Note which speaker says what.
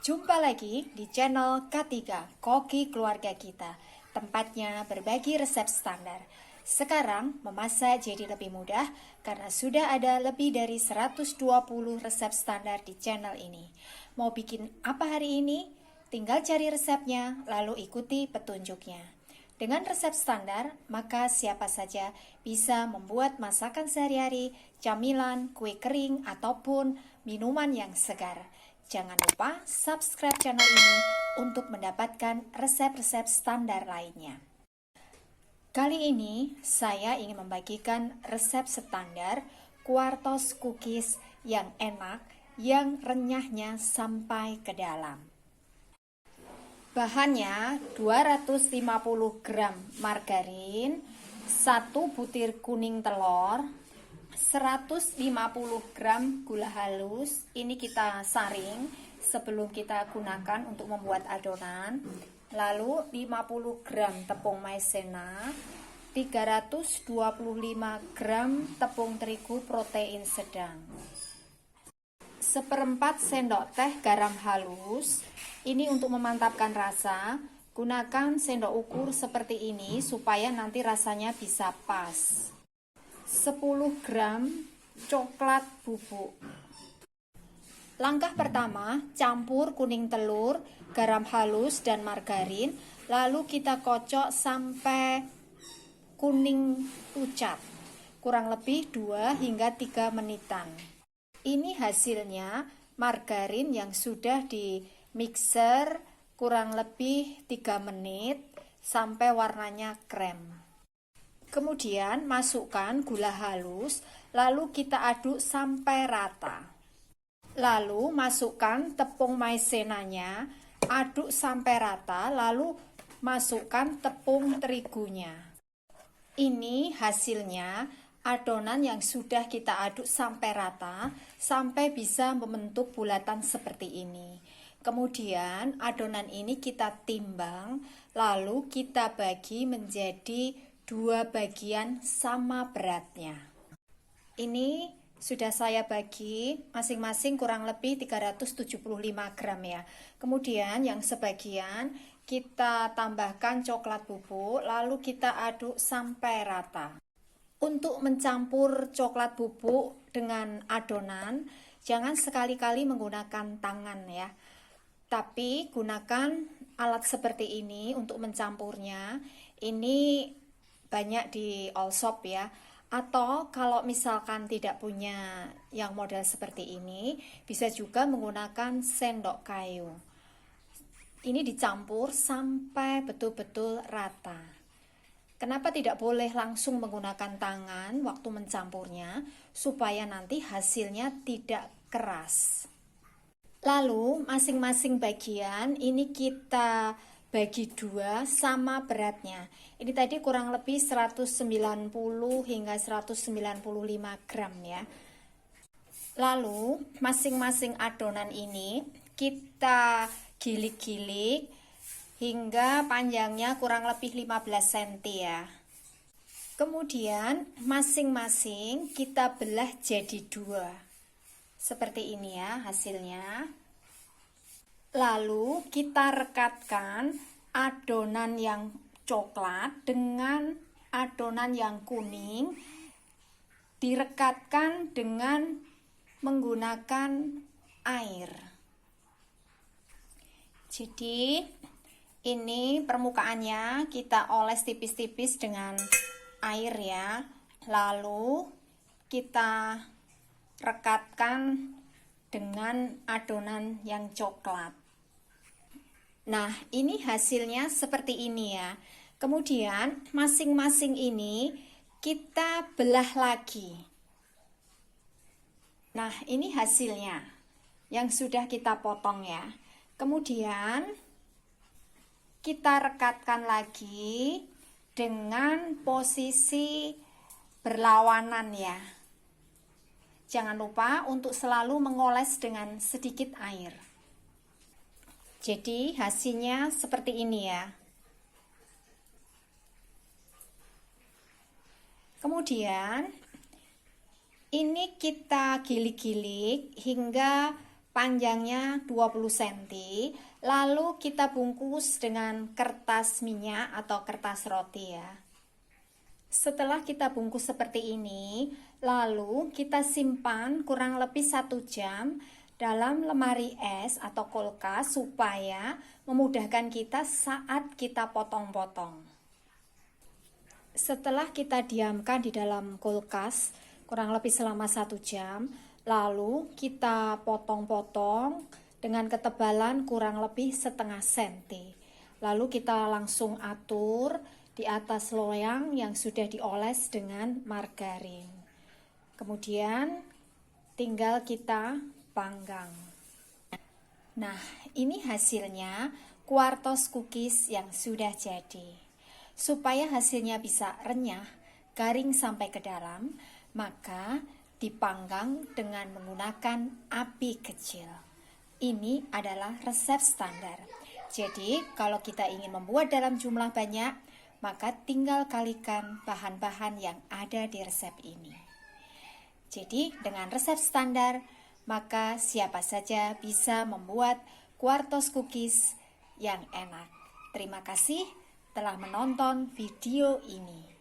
Speaker 1: Jumpa lagi di channel K3 Koki Keluarga Kita. Tempatnya berbagi resep standar. Sekarang memasak jadi lebih mudah karena sudah ada lebih dari 120 resep standar di channel ini. Mau bikin apa hari ini? Tinggal cari resepnya lalu ikuti petunjuknya. Dengan resep standar, maka siapa saja bisa membuat masakan sehari-hari, camilan, kue kering, ataupun minuman yang segar. Jangan lupa subscribe channel ini untuk mendapatkan resep-resep standar lainnya. Kali ini saya ingin membagikan resep standar kuartos cookies yang enak, yang renyahnya sampai ke dalam. Bahannya 250 gram margarin, 1 butir kuning telur, 150 gram gula halus. Ini kita saring sebelum kita gunakan untuk membuat adonan. Lalu 50 gram tepung maizena, 325 gram tepung terigu protein sedang, 1/4 sendok teh garam halus. Ini untuk memantapkan rasa. Gunakan sendok ukur seperti ini supaya nanti rasanya bisa pas. 10 gram coklat bubuk. Langkah pertama, campur kuning telur, garam halus, dan margarin. Lalu kita kocok sampai kuning pucat. Kurang lebih 2 hingga 3 menitan. Ini hasilnya margarin yang sudah di mixer kurang lebih 3 menit sampai warnanya krem. Kemudian masukkan gula halus, lalu kita aduk sampai rata. Lalu masukkan tepung maizenanya, aduk sampai rata, lalu masukkan tepung terigunya. Ini hasilnya adonan yang sudah kita aduk sampai rata, sampai bisa membentuk bulatan seperti ini. Kemudian adonan ini kita timbang, lalu kita bagi menjadi 2 bagian sama beratnya. Ini sudah saya bagi masing-masing kurang lebih 375 gram ya. Kemudian yang sebagian kita tambahkan coklat bubuk, lalu kita aduk sampai rata. Untuk mencampur coklat bubuk dengan adonan, jangan sekali-kali menggunakan tangan ya. Tapi gunakan alat seperti ini untuk mencampurnya. Ini banyak di all shop ya. Atau kalau misalkan tidak punya yang model seperti ini, bisa juga menggunakan sendok kayu. Ini dicampur sampai betul-betul rata. Kenapa tidak boleh langsung menggunakan tangan waktu mencampurnya? Supaya nanti hasilnya tidak keras. Lalu masing-masing bagian ini kita bagi 2 sama beratnya. Ini tadi kurang lebih 190 hingga 195 gram ya. Lalu masing-masing adonan ini kita gilik-gilik hingga panjangnya kurang lebih 15 cm ya. Kemudian masing-masing kita belah jadi 2. Seperti ini ya hasilnya. Lalu kita rekatkan adonan yang coklat dengan adonan yang kuning, direkatkan dengan menggunakan air. Jadi ini permukaannya kita oles tipis-tipis dengan air ya. Lalu kita rekatkan dengan adonan yang coklat. Nah, ini hasilnya seperti ini ya. Kemudian masing-masing ini kita belah lagi. Nah, ini hasilnya yang sudah kita potong ya. Kemudian kita rekatkan lagi dengan posisi berlawanan ya. Jangan lupa untuk selalu mengoles dengan sedikit air. Jadi hasilnya seperti ini ya. Kemudian ini kita gilik-gilik hingga panjangnya 20 cm, lalu kita bungkus dengan kertas minyak atau kertas roti ya. Setelah kita bungkus seperti ini, lalu kita simpan kurang lebih 1 jam dalam lemari es atau kulkas supaya memudahkan kita saat kita potong-potong. Setelah kita diamkan di dalam kulkas kurang lebih selama 1 jam, lalu kita potong-potong dengan ketebalan kurang lebih setengah senti. Lalu kita langsung atur di atas loyang yang sudah dioles dengan margarin. Kemudian tinggal kita panggang. Nah, ini hasilnya kuartos cookies yang sudah jadi. Supaya hasilnya bisa renyah, garing sampai ke dalam, maka dipanggang dengan menggunakan api kecil. Ini adalah resep standar. Jadi, kalau kita ingin membuat dalam jumlah banyak, maka tinggal kalikan bahan-bahan yang ada di resep ini. Jadi, dengan resep standar, maka siapa saja bisa membuat kuartos cookies yang enak. Terima kasih telah menonton video ini.